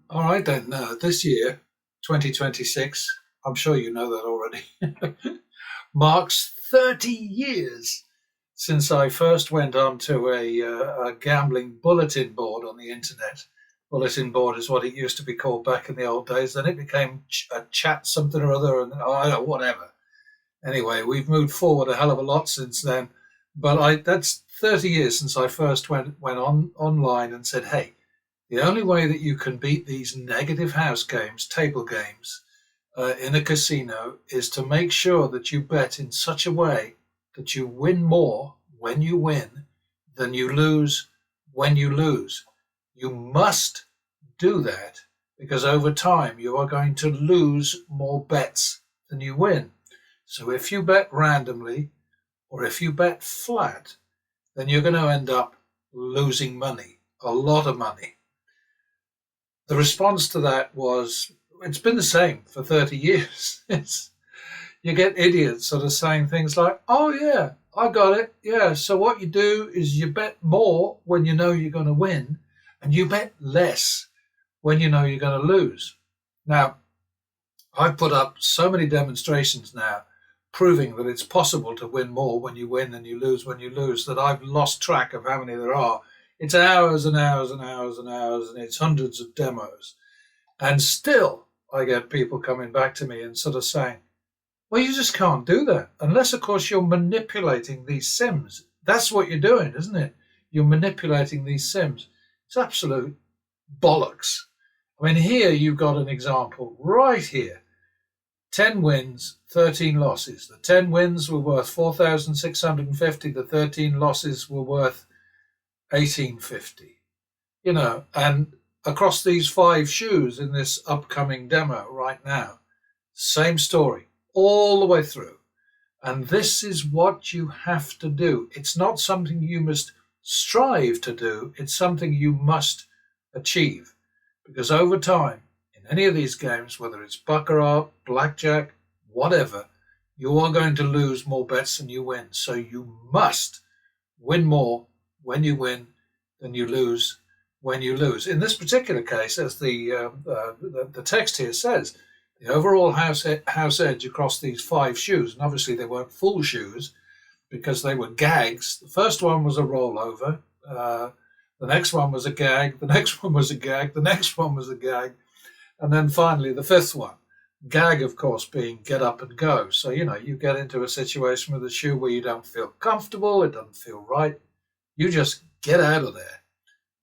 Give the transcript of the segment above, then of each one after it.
All right, then. This year, 2026, I'm sure you know that already, marks 30 years since I first went onto a gambling bulletin board on the internet. Bulletin board is what it used to be called back in the old days. Then it became a chat something or other, and I don't know, whatever. Anyway, we've moved forward a hell of a lot since then. But that's 30 years since I first went on online and said, hey, the only way that you can beat these negative house games, table games, in a casino is to make sure that you bet in such a way that you win more when you win than you lose when you lose. You must do that because over time you are going to lose more bets than you win. So if you bet randomly or if you bet flat, then you're going to end up losing money, a lot of money. The response to that was, it's been the same for 30 years. You get idiots sort of saying things like, oh, yeah, I got it. Yeah, so what you do is you bet more when you know you're going to win, and you bet less when you know you're going to lose. Now, I've put up so many demonstrations now proving that it's possible to win more when you win than you lose when you lose that I've lost track of how many there are. It's hours and hours and hours and hours, and it's hundreds of demos. And still, I get people coming back to me and sort of saying, well, you just can't do that. Unless, of course, you're manipulating these sims. That's what you're doing, isn't it? You're manipulating these sims. It's absolute bollocks. I mean, here you've got an example right here. 10 wins, 13 losses. The 10 wins were worth 4,650. The 13 losses were worth 1850. And across these 5 shoes in this upcoming demo right now, same story all the way through. And this is what you have to do. It's not something you must strive to do. It's something you must achieve. Because over time, in any of these games, whether it's baccarat, blackjack, whatever, you are going to lose more bets than you win. So you must win more when you win than you lose when you lose. In this particular case, as the text here says, the overall house edge across these 5 shoes, and obviously they weren't full shoes because they were gags. The first one was a rollover. The next one was a gag. The next one was a gag. The next one was a gag. And then finally, the 5th one. Gag, of course, being get up and go. So, you get into a situation with a shoe where you don't feel comfortable, it doesn't feel right. You just get out of there,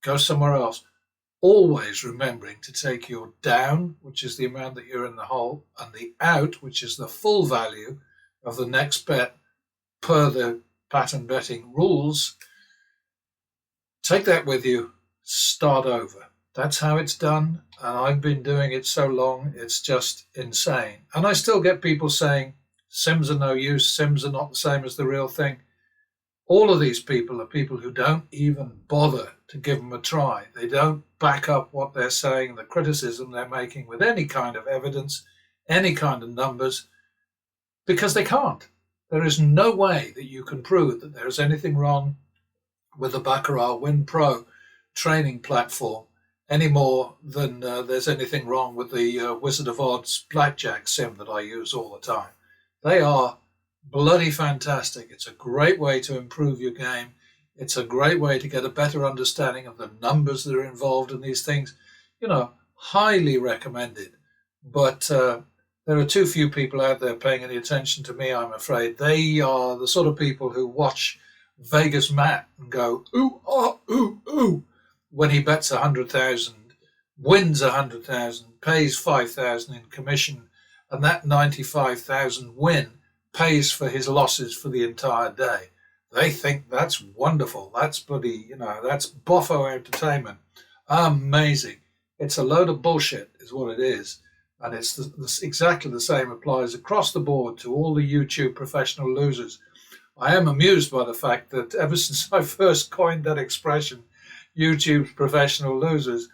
go somewhere else. Always remembering to take your down, which is the amount that you're in the hole, and the out, which is the full value of the next bet per the pattern betting rules. Take that with you, start over. That's how it's done, and I've been doing it so long, it's just insane. And I still get people saying, Sims are no use, Sims are not the same as the real thing. All of these people are people who don't even bother to give them a try. They don't back up what they're saying, the criticism they're making with any kind of evidence, any kind of numbers, because they can't. There is no way that you can prove that there is anything wrong with the Baccarat Win Pro training platform any more than there's anything wrong with the Wizard of Odds blackjack sim that I use all the time. They are bloody fantastic. It's a great way to improve your game. It's a great way to get a better understanding of the numbers that are involved in these things. Highly recommended. But there are too few people out there paying any attention to me, I'm afraid. They are the sort of people who watch Vegas Matt and go, ooh, oh, ooh, ooh, when he bets 100,000, wins 100,000, pays 5,000 in commission, and that 95,000 win pays for his losses for the entire day. They think that's wonderful. That's bloody, that's boffo entertainment. Amazing. It's a load of bullshit is what it is. And it's exactly the same applies across the board to all the YouTube professional losers. I am amused by the fact that ever since I first coined that expression, YouTube's professional losers,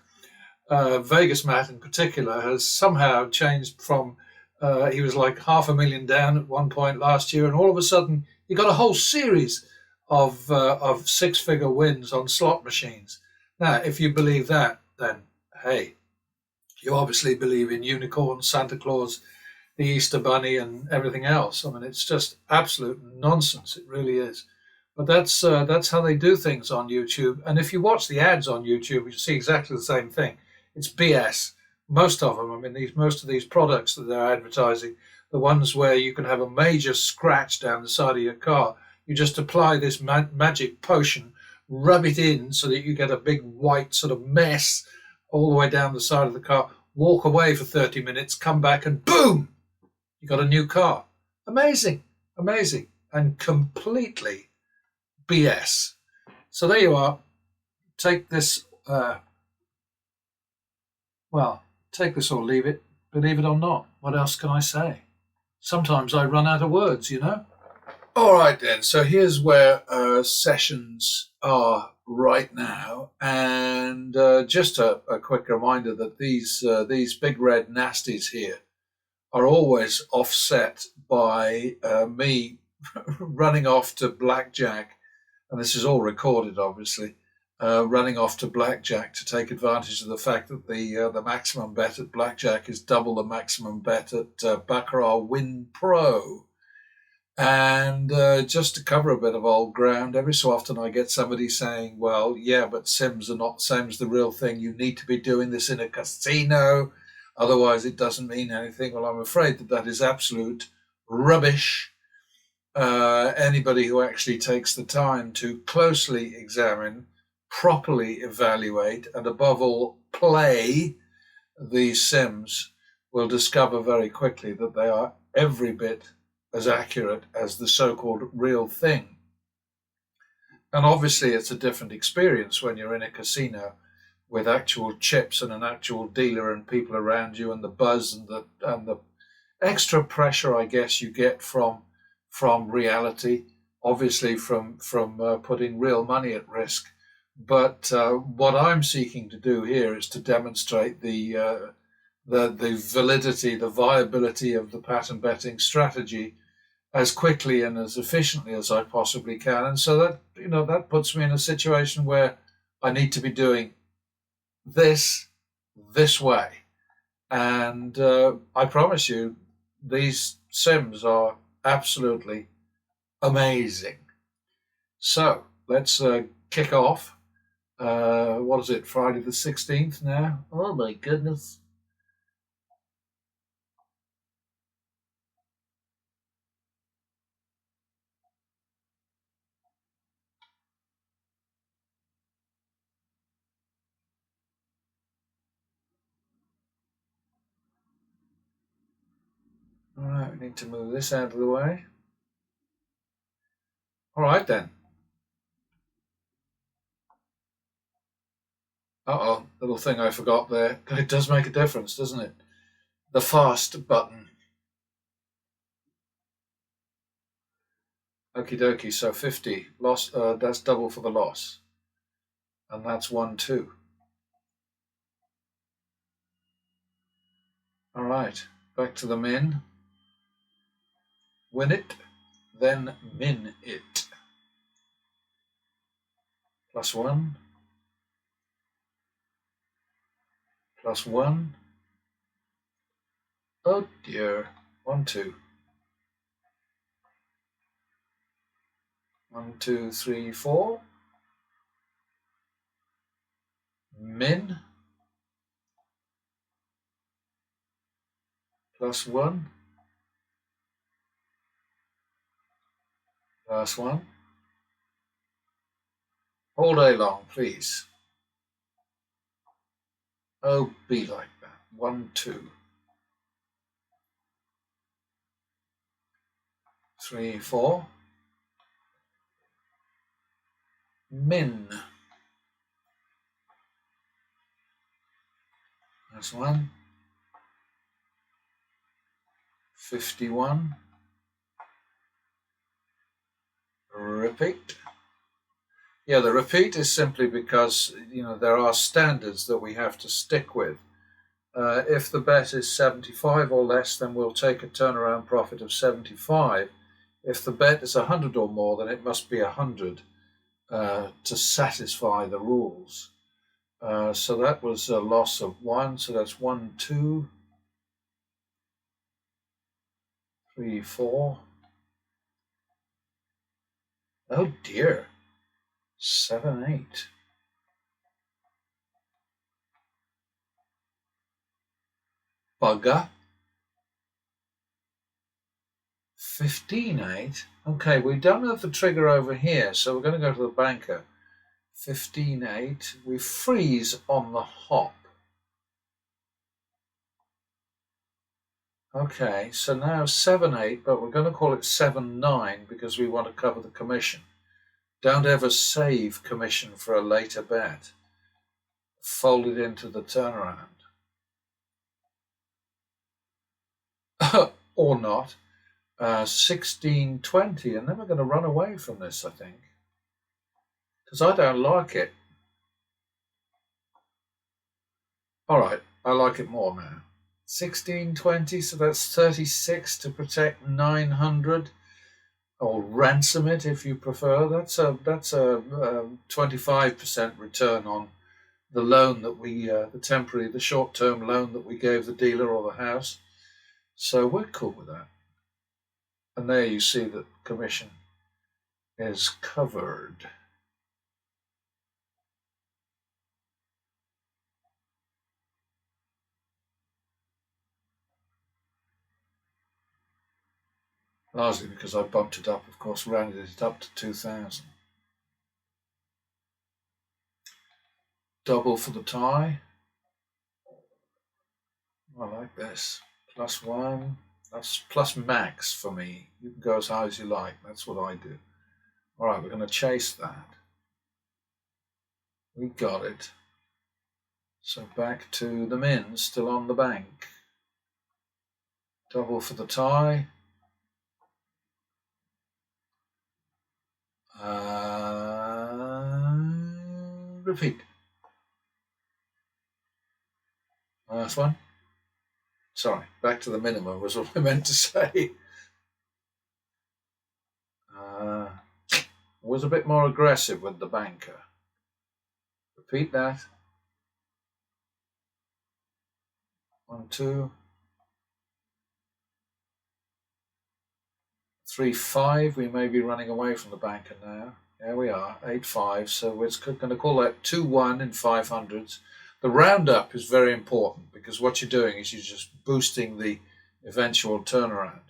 Vegas Matt in particular has somehow changed from he was like 500,000 down at one point last year, and all of a sudden he got a whole series of 6-figure wins on slot machines. Now, if you believe that, then hey, You obviously believe in unicorns, Santa Claus, the Easter Bunny, and everything else. I mean, it's just absolute nonsense. It really is. But that's how they do things on YouTube. And if you watch the ads on YouTube, you see exactly the same thing. It's BS. Most of them. I mean, most of these products that they're advertising, the ones where you can have a major scratch down the side of your car, you just apply this magic potion, rub it in so that you get a big white sort of mess all the way down the side of the car. Walk away for 30 minutes, come back, and boom, you got a new car. Amazing, amazing, and completely BS. So there you are. Take this, take this or leave it, believe it or not. What else can I say? Sometimes I run out of words, you know? All right, then. So here's where sessions are right now. And just a quick reminder that these big red nasties here are always offset by me running off to blackjack, and this is all recorded, obviously. Running off to blackjack to take advantage of the fact that the maximum bet at blackjack is double the maximum bet at baccarat Win Pro. And just to cover a bit of old ground, every so often I get somebody saying, well, yeah, but Sims are not the same as the real thing. You need to be doing this in a casino. Otherwise, it doesn't mean anything. Well, I'm afraid that is absolute rubbish. Anybody who actually takes the time to closely examine, properly evaluate, and above all, play these Sims will discover very quickly that they are every bit as accurate as the so-called real thing. And obviously it's a different experience when you're in a casino with actual chips and an actual dealer and people around you, and the buzz and the extra pressure, I guess, you get from reality, obviously from putting real money at risk. But what I'm seeking to do here is to demonstrate the validity, the viability of the pattern betting strategy as quickly and as efficiently as I possibly can. And so that, that puts me in a situation where I need to be doing this way. And I promise you, these Sims are absolutely amazing. So let's kick off. What is it, Friday the 16th now? Oh my goodness. All right, we need to move this out of the way. All right then. Uh-oh, little thing I forgot there. It does make a difference, doesn't it? The fast button. Okie dokie, so 50. Loss, that's double for the loss. And that's 1-2. All right, back to the min. Win it, then min it. +1. +1. Oh dear. 1-2. 1, 2, 3, 4. Min. +1. +1. All day long, please. Oh, be like that. 1, 2. 3, 4. Min. +1. 51. Repeat. Yeah, the repeat is simply because, there are standards that we have to stick with. If the bet is 75 or less, then we'll take a turnaround profit of 75. If the bet is 100 or more, then it must be 100 to satisfy the rules. So that was a loss of 1. So that's 1, 2, 3, 4. Oh dear. 7, 8. Bugger. 15, 8. Okay, we don't have the trigger over here, so we're going to go to the banker. 15, 8. We freeze on the hop. Okay, so now 7, 8, but we're going to call it 7, 9 because we want to cover the commission. Don't ever save commission for a later bet. Fold it into the turnaround. Or not. 16, 20, and then we're going to run away from this, I think. Because I don't like it. All right, I like it more now. 16, 20, so that's 36 to protect 900. Or ransom it if you prefer. That's a 25% return on the loan that we, the short-term loan that we gave the dealer or the house. So we're cool with that. And there you see that commission is covered. Largely because I bumped it up, of course, rounded it up to 2,000. Double for the tie. I like this. +1. That's plus max for me. You can go as high as you like. That's what I do. All right, we're going to chase that. We got it. So back to the min, still on the bank. Double for the tie. Repeat. Last one. Sorry, back to the minimum was what I meant to say. Was a bit more aggressive with the banker. Repeat that. 1, 2, 3, 5. We may be running away from the banker now. There we are, 8, 5. So we're going to call that 2, 1 in 500s. The roundup is very important because what you're doing is you're just boosting the eventual turnaround.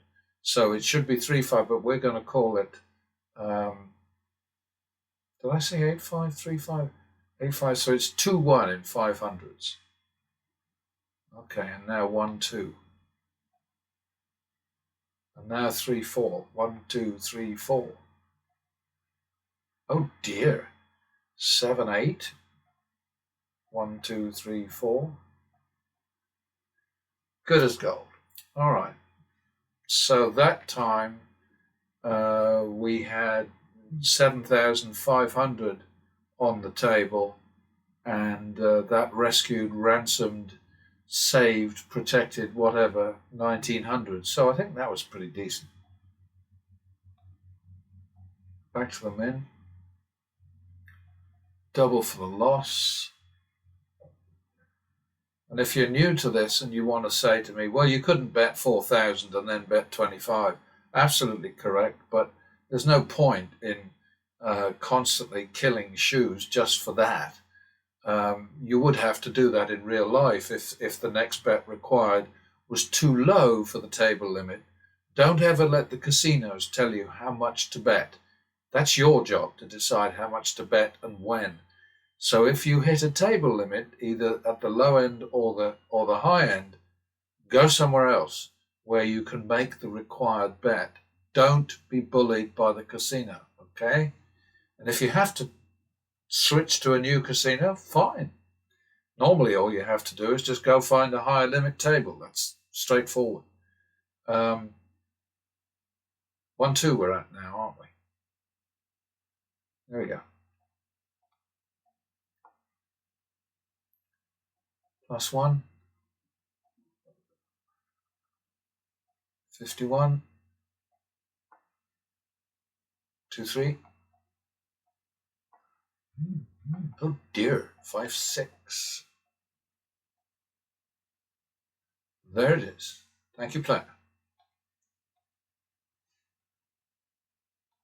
So it should be 3, 5, but we're going to call it. Did I say 8, 5, 3, 5? 8, 5. So it's 2, 1 in 500s. Okay, and now 1, 2. And now 3, 4. 1, 2, 3, 4. Oh dear. 7, 8. 1, 2, 3, 4. Good as gold. All right. So that time we had 7,500 on the table, and that rescued, ransomed, saved, protected, whatever, 1,900. So I think that was pretty decent. Back to the min. Double for the loss. And if you're new to this and you want to say to me, well, you couldn't bet 4,000 and then bet 25, absolutely correct. But there's no point in constantly killing shoes just for that. You would have to do that in real life if the next bet required was too low for the table limit. Don't ever let the casinos tell you how much to bet. That's your job to decide how much to bet and when. So if you hit a table limit, either at the low end or the high end, go somewhere else where you can make the required bet. Don't be bullied by the casino, okay? And if you have to switch to a new casino, fine. Normally all you have to do is just go find a higher limit table. That's straightforward. 1, 2 we're at now, aren't we? There we go. +1. 51. 2, 3. Oh dear, 5-6. There it is. Thank you, player.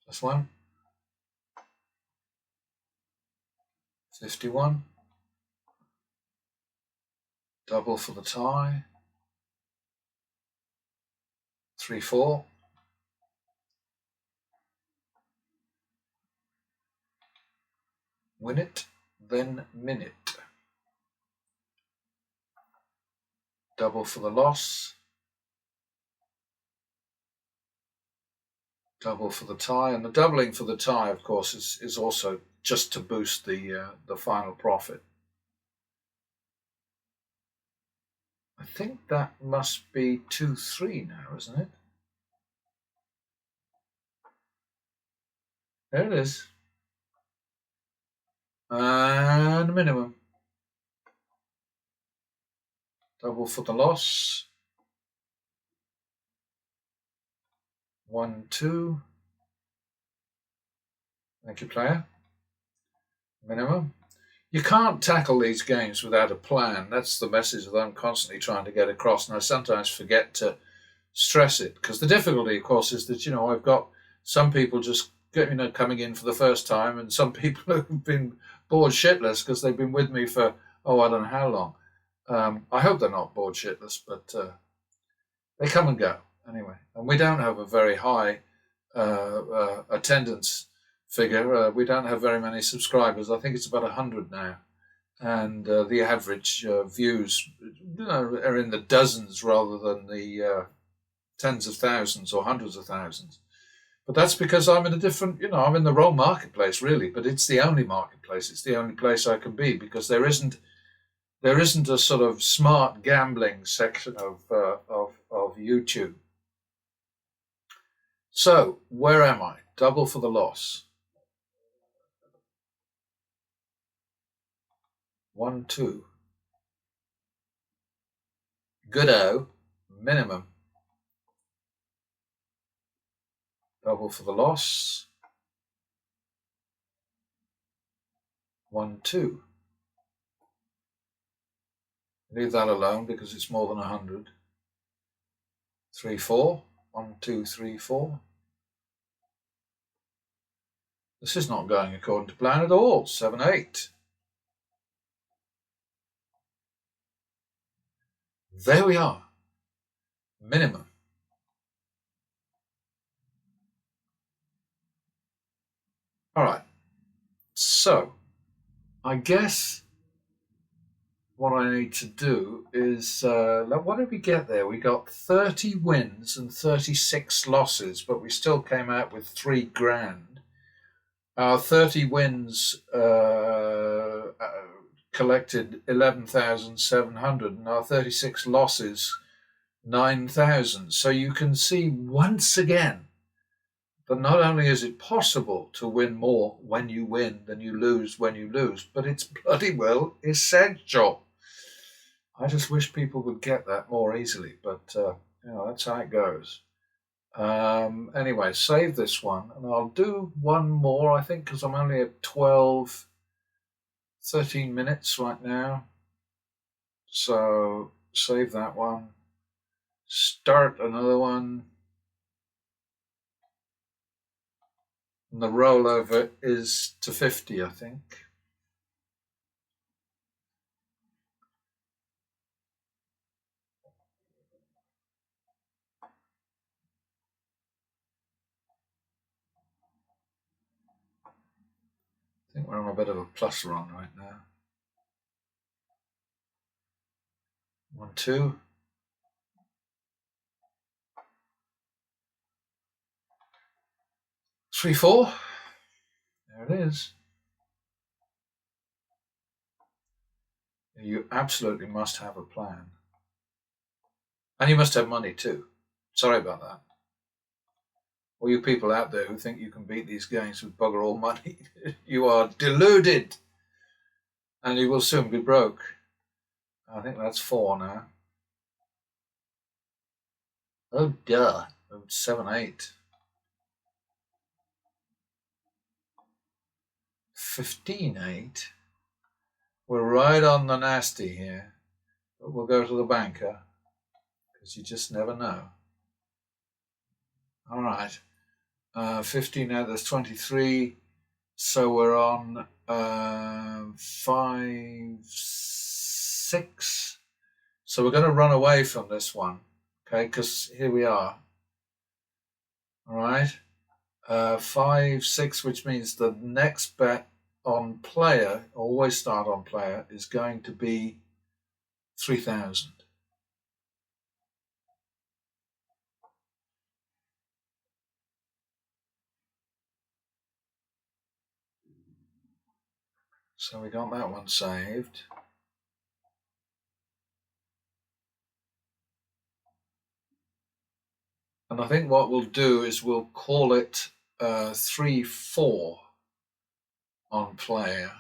This one. 51. Double for the tie. 3-4. Win it, then minute. Double for the loss. Double for the tie, and the doubling for the tie, of course, is also just to boost the final profit. I think that must be 2-3 now, isn't it? There it is. And minimum. Double for the loss. 1-2. Thank you, player. Minimum. You can't tackle these games without a plan. That's the message that I'm constantly trying to get across, and I sometimes forget to stress it, because the difficulty, of course, is that I've got some people just coming in for the first time, and some people who've been bored shitless because they've been with me for I don't know how long. I hope they're not bored shitless, but they come and go anyway. And we don't have a very high attendance figure. We don't have very many subscribers. I think it's about 100 now, and the average views are in the dozens rather than the tens of thousands or hundreds of thousands. But that's because I'm in a different, I'm in the wrong marketplace, really. But it's the only marketplace. It's the only place I can be, because there isn't a sort of smart gambling section of YouTube. So where am I? Double for the loss. 1-2. Good-o. Minimum. Double for the loss. 1-2. Leave that alone because it's more than 100. 3-4. 1, 2, 3, 4. This is not going according to plan at all. 7-8. There we are. Minimum. All right. So I guess what I need to do is, what did we get there? We got 30 wins and 36 losses, but we still came out with $3,000. Our 30 wins collected 11,700, and our 36 losses 9,000. So you can see once again that not only is it possible to win more when you win than you lose when you lose, but it's bloody well essential. I just wish people would get that more easily, but that's how it goes. Anyway, save this one, and I'll do one more, I think, because I'm only at 13 minutes right now. So save that one. Start another one. And the rollover is to 50, I think. I think we're on a bit of a plus run right now. 1, 2. 3, 4. There it is. You absolutely must have a plan. And you must have money too. Sorry about that. All you people out there who think you can beat these games with bugger all money, you are deluded. And you will soon be broke. I think that's 4 now. Oh, duh. 7-8. 15-8. We're right on the nasty here, but we'll go to the banker because you just never know. All right, 15 now. There's 23, so we're on 5, 6. So we're going to run away from this one, okay? Because here we are. All right, 5, 6, which means the next bet on player, always start on player, is going to be 3,000. So we got that one saved. And I think what we'll do is we'll call it 3-4 on player.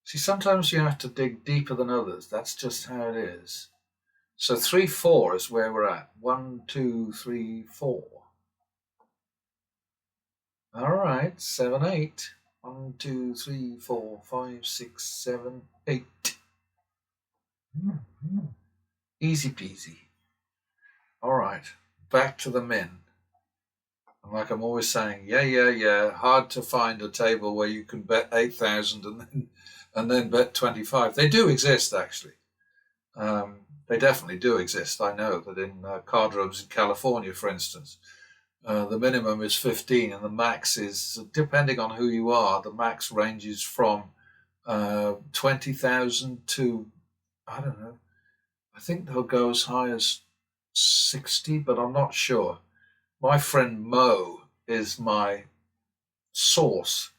See, sometimes you have to dig deeper than others. That's just how it is. So 3-4 is where we're at. 1, 2, 3, 4. All right, 7, 8. 1, 2, 3, 4, 5, 6, 7, 8. Easy peasy. All right, back to the min. And like I'm always saying, yeah. Hard to find a table where you can bet 8,000 and then bet 25. They do exist, actually. They definitely do exist. I know that in card rooms in California, for instance, the minimum is 15 and the max is, depending on who you are, the max ranges from 20,000 to, I don't know, I think they'll go as high as 60, but I'm not sure. My friend Mo is my source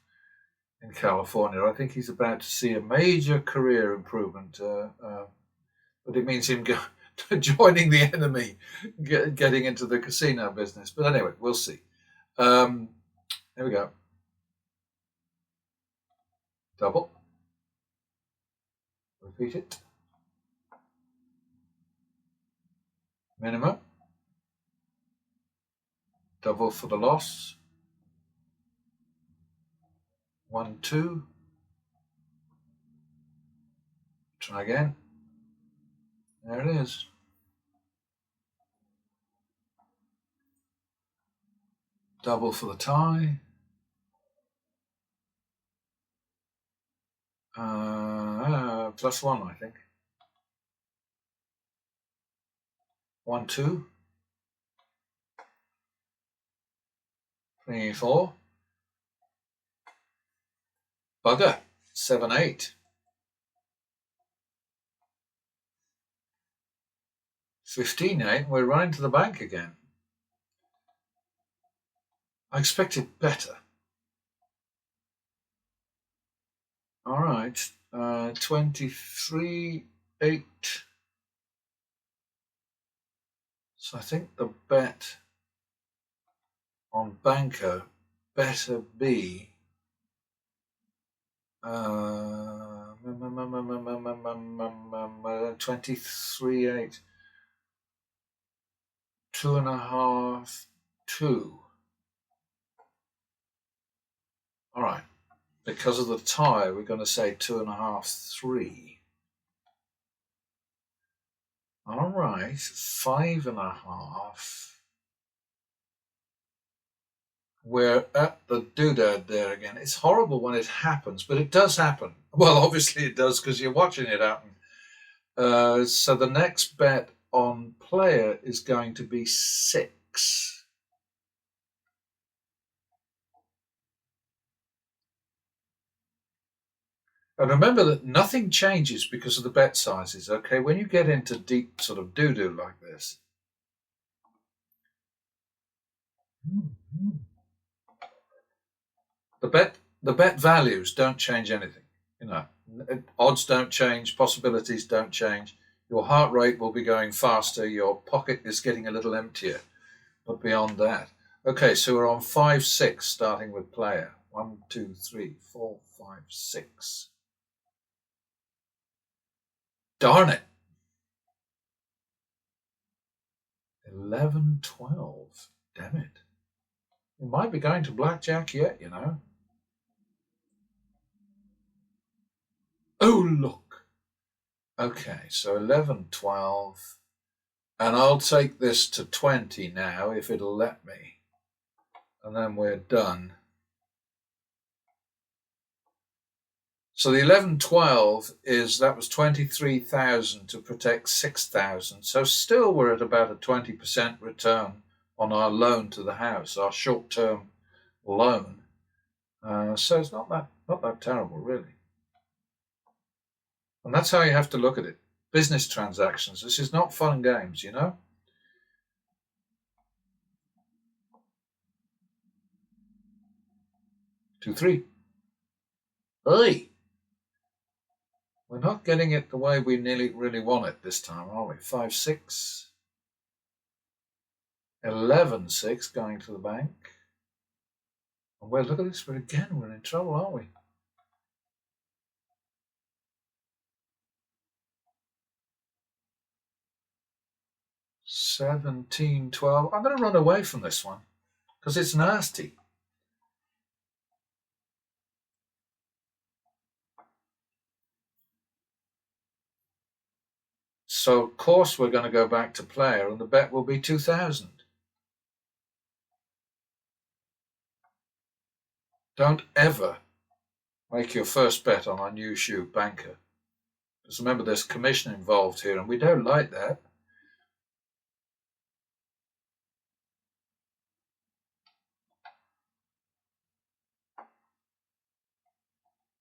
in California. I think he's about to see a major career improvement, but it means him joining the enemy, getting into the casino business. But anyway, we'll see. Here we go. Double. Repeat it. Minimum. Double for the loss. 1, 2. Try again. There it is. Double for the tie. +1, I think. 1, 2. 3, 4. Bugger. 7, 8. 15, 8. We're running to the bank again. I expected better. All right. 23, 8. So I think the bet on banker better be 23, 8. 2.5, 2. All right. Because of the tie, we're going to say 2.5, 3. All right. 5.5. We're at the doodad there again. It's horrible when it happens, but it does happen. Well, obviously it does because you're watching it happen. So the next bet on player is going to be 6. And remember that nothing changes because of the bet sizes, okay? When you get into deep sort of doo-doo like this. The bet values don't change anything. You know, odds don't change, possibilities don't change. Your heart rate will be going faster, your pocket is getting a little emptier. But beyond that. Okay, so we're on 5, 6, starting with player. 1, 2, 3, 4, 5, 6. Darn it. 11, 12. Damn it. We might be going to blackjack yet, you know. Oh, look. Okay, so 11, 12. And I'll take this to 20 now, if it'll let me. And then we're done. So the 1112 that was 23,000 to protect 6,000. So still we're at about a 20% return on our loan to the house, our short-term loan. So it's not that terrible, really. And that's how you have to look at it. Business transactions. This is not fun and games, you know? Two, three. Hey! We're not getting it the way we really want it this time, are we? 5, 6. 11, 6 going to the bank. And well, look at this. We're in trouble, aren't we? $17, $12. I'm going to run away from this one because it's nasty. So, of course, we're going to go back to player, and the bet will be 2,000. Don't ever make your first bet on a new shoe banker. Because remember, there's commission involved here, and we don't like that.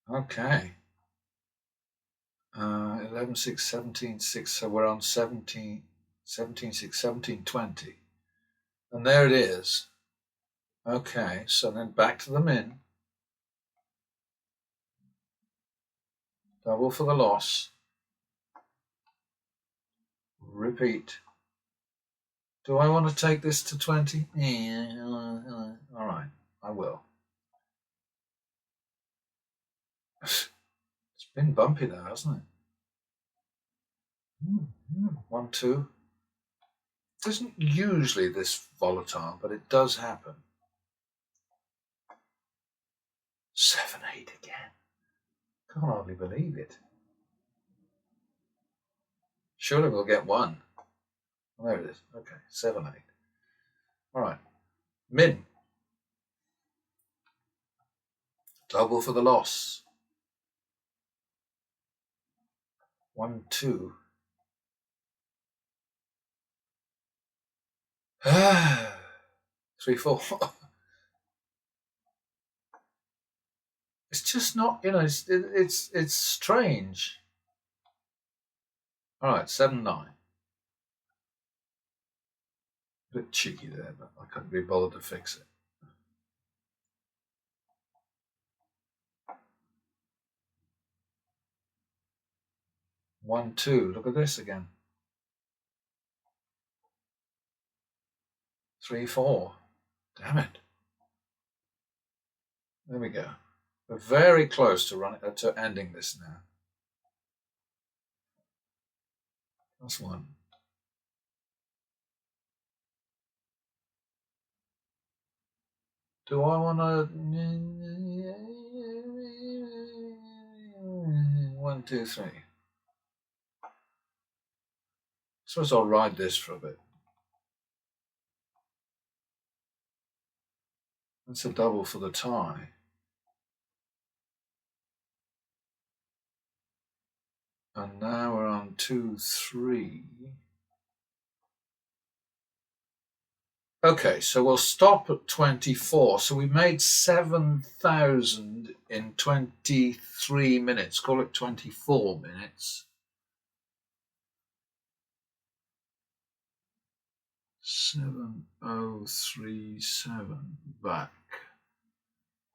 Okay. 11, 6, 17, 6. So we're on 17, 17, 6, 17, 20. And there it is. Okay, so then back to the min. Double for the loss. Repeat. Do I want to take this to 20? Yeah, all right, I will. It's been bumpy there, hasn't it? 1, 2. It isn't usually this volatile, but it does happen. 7, 8 again. Can't hardly believe it. Surely we'll get 1. Oh, there it is. Okay, 7, 8. All right. Min. Double for the loss. 1, 2. 3, 4. It's just not, it's strange. All right, 7, 9. A bit cheeky there, but I couldn't be bothered to fix it. One, 2. Look at this again. 3, 4. Damn it. There we go. We're very close to ending this now. That's 1. Do I want to? 1, 2, 3. Suppose I'll ride this for a bit. That's a double for the tie. And now we're on 2, 3. Okay, so we'll stop at 24. So we made 7,000 in 23 minutes. Call it 24 minutes. 7037 back.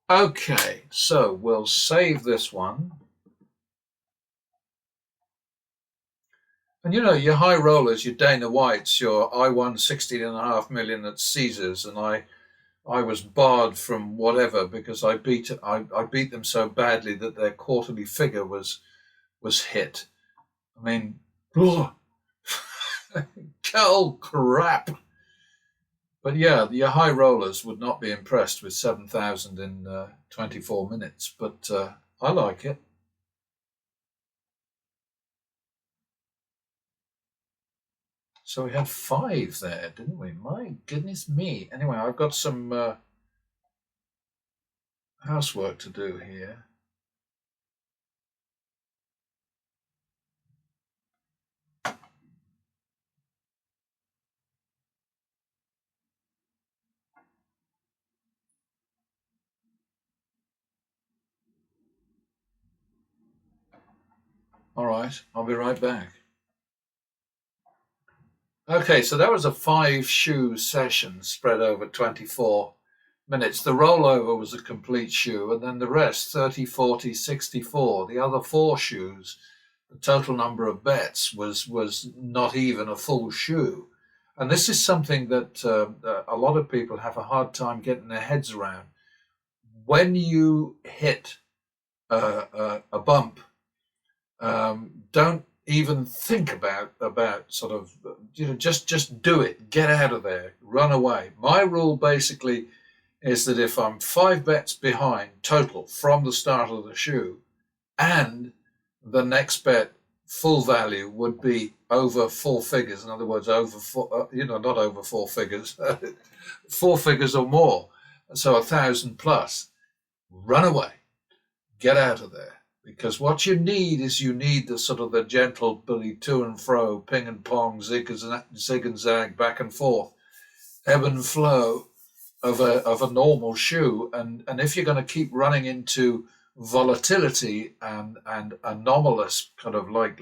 Okay, so we'll save this one. And your high rollers, your Dana Whites, I won 16.5 million at Caesars, and I was barred from whatever because I beat them so badly that their quarterly figure was hit. I mean, oh crap. But yeah, your high rollers would not be impressed with 7,000 in 24 minutes, but I like it. So we had 5 there, didn't we? My goodness me. Anyway, I've got some housework to do here. All right, I'll be right back. Okay, so that was a 5 shoe session spread over 24 minutes. The rollover was a complete shoe, and then the rest 30, 40, 64. The other 4 shoes, the total number of bets was not even a full shoe. And this is something that a lot of people have a hard time getting their heads around. When you hit a bump, don't even think about sort of, just do it, get out of there, run away. My rule basically is that if I'm 5 bets behind total from the start of the shoe, and the next bet full value would be over 4 figures, in other words, over four, not over 4 figures, 4 figures or more, so 1,000 plus, run away, get out of there. Because what you need is the sort of the gentle Billy to and fro, ping and pong, zig and zag, back and forth, ebb and flow of a normal shoe. And if you're going to keep running into volatility and anomalous kind of like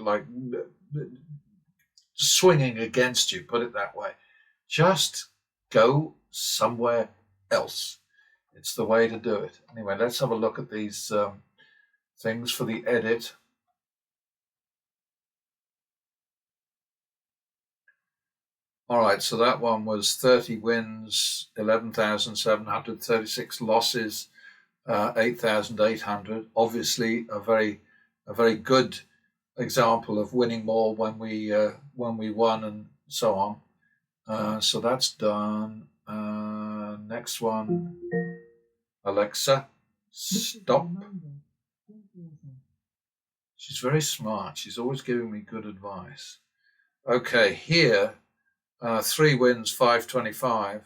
swinging against you, put it that way, just go somewhere else. It's the way to do it. Anyway, let's have a look at these things for the edit. All right, so that one was 30 wins, 11,736 losses, 8,800. Obviously, a very good example of winning more when we won and so on. So that's done. Next one, Alexa, stop. She's very smart. She's always giving me good advice. Okay, here, 3 wins, 525,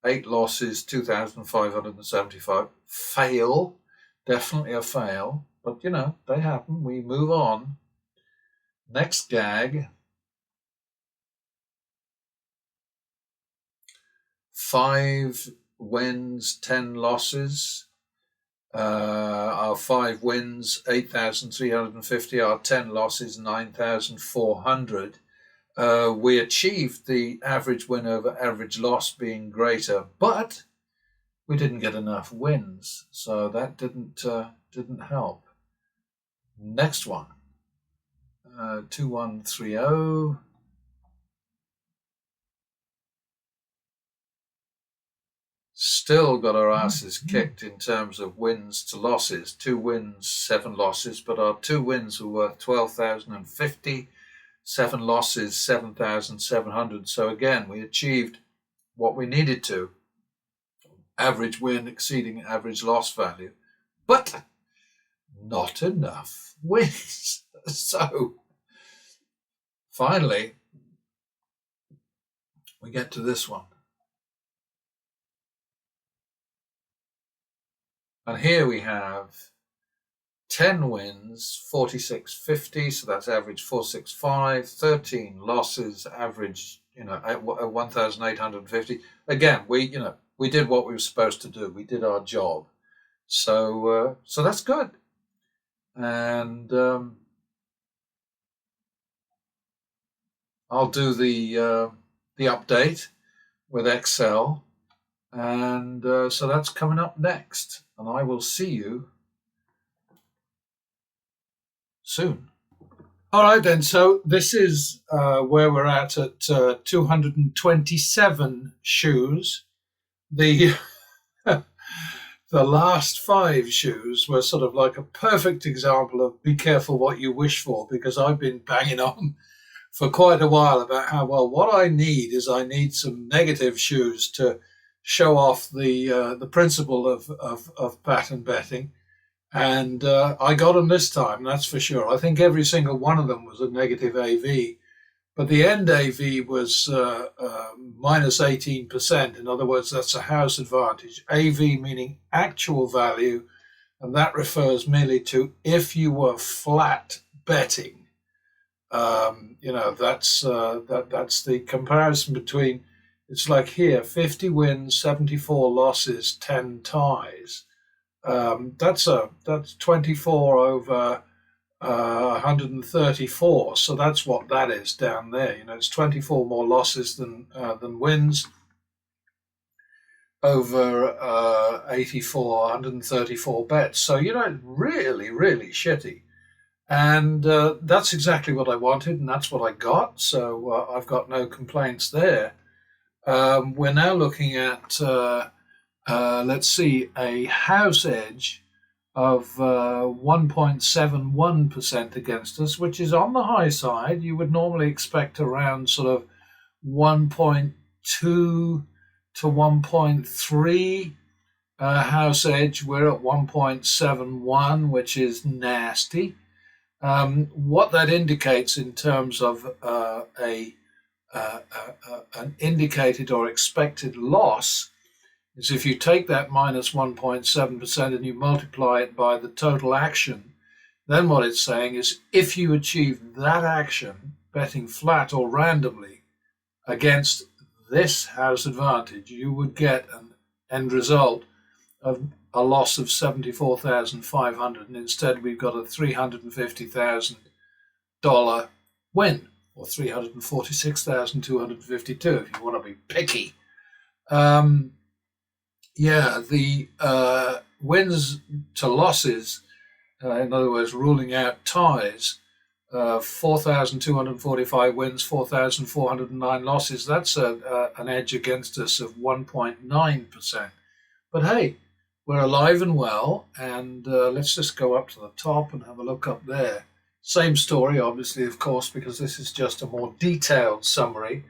8 losses, 2,575. Fail, definitely a fail, but they happen. We move on. Next gag. 5 wins, 10 losses. Our 5 wins, 8,350. Our 10 losses, 9,400. We achieved the average win over average loss being greater, but we didn't get enough wins, so that didn't help. Next one, 2130. Still got our asses kicked in terms of wins to losses. 2 wins, 7 losses, but our 2 wins were worth 12,050, 7 losses, 7,700. So again, we achieved what we needed to. Average win exceeding average loss value, but not enough wins. So finally, we get to this one. And here we have 10 wins, 4650, so that's average 465, 13 losses, average, 1,850. Again, we did what we were supposed to do. We did our job. So that's good. And I'll do the update with Excel. And so that's coming up next. And I will see you soon. All right, then. So this is where we're at 227 shoes. The the last 5 shoes were sort of like a perfect example of be careful what you wish for, because I've been banging on for quite a while about how, well, what I need some negative shoes to show off the principle of pattern betting. And I got them this time, that's for sure. I think every single one of them was a negative AV. but the end AV was minus 18%. In other words, that's a house advantage. AV meaning actual value, and that refers merely to if you were flat betting. That's the comparison between. It's like here, 50 wins, 74 losses, 10 ties. That's 24 over 134. So that's what that is down there. It's 24 more losses than wins over 84, 134 bets. So really, really shitty. And that's exactly what I wanted, and that's what I got. So I've got no complaints there. We're now looking at, let's see, a house edge of 1.71% against us, which is on the high side. You would normally expect around sort of 1.2 to 1.3 house edge. We're at 1.71, which is nasty. What that indicates in terms of an indicated or expected loss is if you take that minus 1.7% and you multiply it by the total action, then what it's saying is if you achieve that action, betting flat or randomly against this house advantage, you would get an end result of a loss of 74,500, and instead we've got a $350,000 win, or 346,252 if you want to be picky. The wins to losses, in other words, ruling out ties, 4,245 wins, 4,409 losses. That's an edge against us of 1.9%. But hey, we're alive and well, and let's just go up to the top and have a look up there. Same story, obviously, of course, because this is just a more detailed summary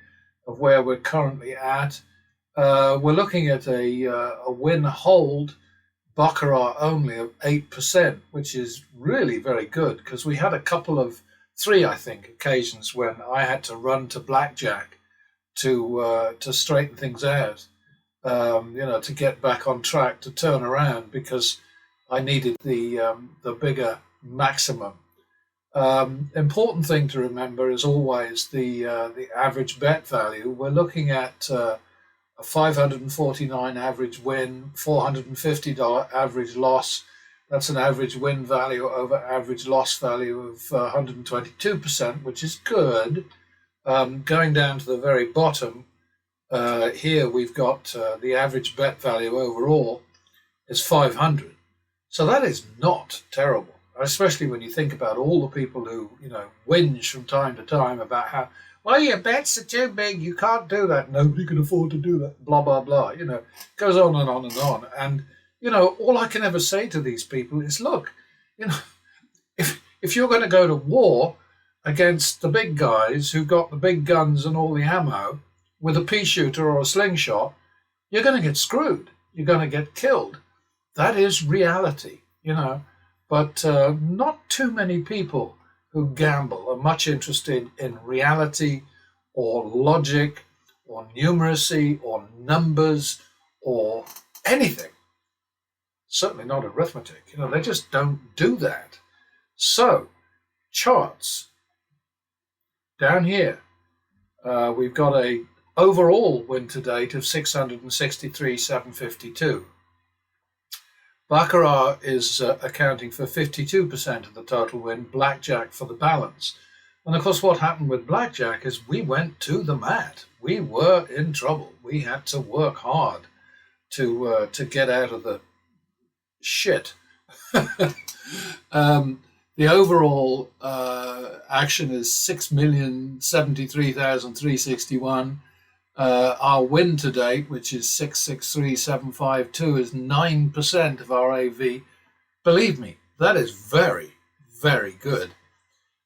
of where we're currently at. We're looking at a win-hold baccarat only of 8%, which is really very good, because we had three, I think, occasions when I had to run to blackjack to straighten things out. To get back on track, to turn around, because I needed the bigger maximum. Important thing to remember is always the average bet value. We're looking at a 549 average win, $450 average loss. That's an average win value over average loss value of 122%, which is good. Going down to the very bottom, here we've got the average bet value overall is 500. So that is not terrible, especially when you think about all the people who, whinge from time to time about how, well, your bets are too big, you can't do that, nobody can afford to do that, blah, blah, blah. Goes on and on and on. And, all I can ever say to these people is, look, if you're going to go to war against the big guys who've got the big guns and all the ammo, with a pea shooter or a slingshot, you're going to get screwed. You're going to get killed. That is reality, But not too many people who gamble are much interested in reality or logic or numeracy or numbers or anything. Certainly not arithmetic. They just don't do that. So, charts. Down here, we've got a overall win to date of 663,752. Baccarat is accounting for 52% of the total win, blackjack for the balance. And of course, what happened with blackjack is we went to the mat. We were in trouble. We had to work hard to get out of the shit. The overall action is 6,073,361. Our win to date, which is 663,752, is 9% of our AV. Believe me, that is very, very good.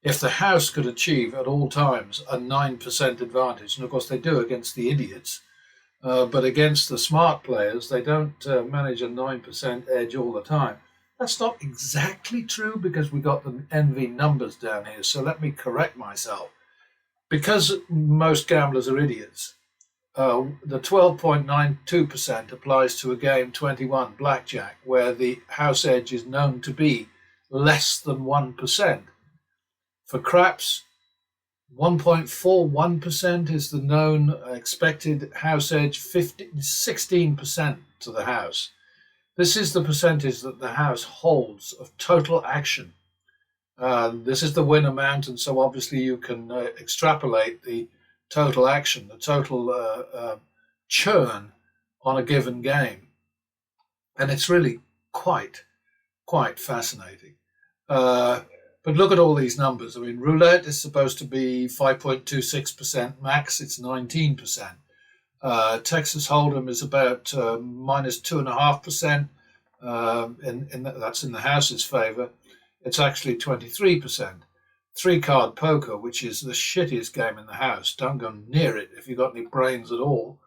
If the house could achieve at all times a 9% advantage, and of course they do against the idiots, but against the smart players, they don't manage a 9% edge all the time. That's not exactly true because we got the NV numbers down here, so let me correct myself. Because most gamblers are idiots, the 12.92% applies to a game 21 blackjack, where the house edge is known to be less than 1%. For craps, 1.41% is the known expected house edge, 16% to the house. This is the percentage that the house holds of total action. This is the win amount, and so obviously you can extrapolate the total action, the total churn on a given game. And it's really quite fascinating. But look at all these numbers. I mean, roulette is supposed to be 5.26% max. It's 19%. Texas Hold'em is about minus 2.5%. That's in the house's favor. It's actually 23%. Three-card poker, which is the shittiest game in the house. Don't go near it if you've got any brains at all.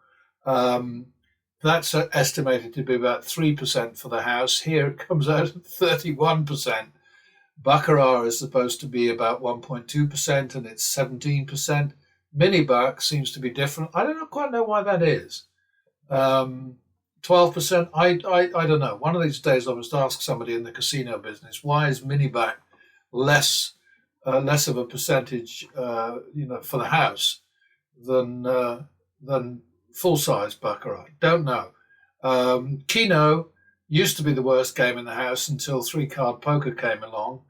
That's estimated to be about 3% for the house. Here it comes out at 31%. Baccarat is supposed to be about 1.2%, and it's 17%. Mini-bac seems to be different. I don't quite know why that is. 12%. I don't know. One of these days I must ask somebody in the casino business, why is mini-bac less of a percentage, for the house than full-size baccarat? Don't know. Keno used to be the worst game in the house until three-card poker came along.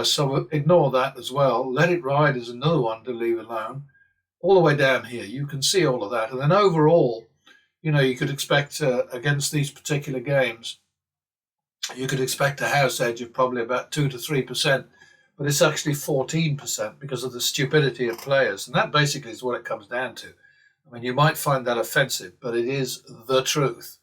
So ignore that as well. Let It Ride is another one to leave alone. All the way down here, you can see all of that. And then overall, you could expect against these particular games, you could expect a house edge of probably about 2 to 3%, but it's actually 14% because of the stupidity of players. And that basically is what it comes down to. I mean, you might find that offensive, but it is the truth.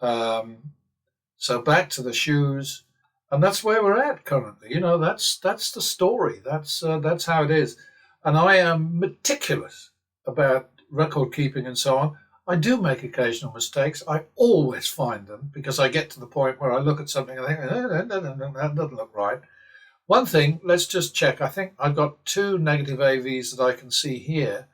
So back to the shoes, and that's where we're at currently. That's the story. That's how it is. And I am meticulous about record keeping and so on. I do make occasional mistakes. I always find them because I get to the point where I look at something and I think, that doesn't look right. One thing, let's just check. I think I've got 2 negative AVs that I can see here.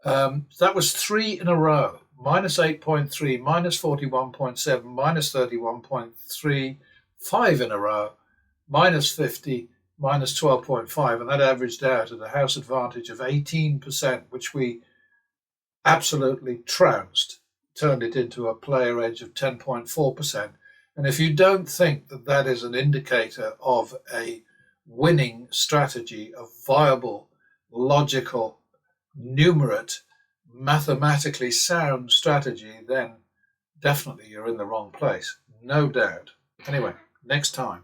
That was 3 in a row. Minus 8.3, minus 41.7, minus 31.3, 5 in a row, minus 50, minus 12.5, and that averaged out at a house advantage of 18%, which we absolutely trounced, turned it into a player edge of 10.4%. And if you don't think that that is an indicator of a winning strategy, a viable, logical, numerate, mathematically sound strategy, then definitely you're in the wrong place. No doubt. Anyway, next time.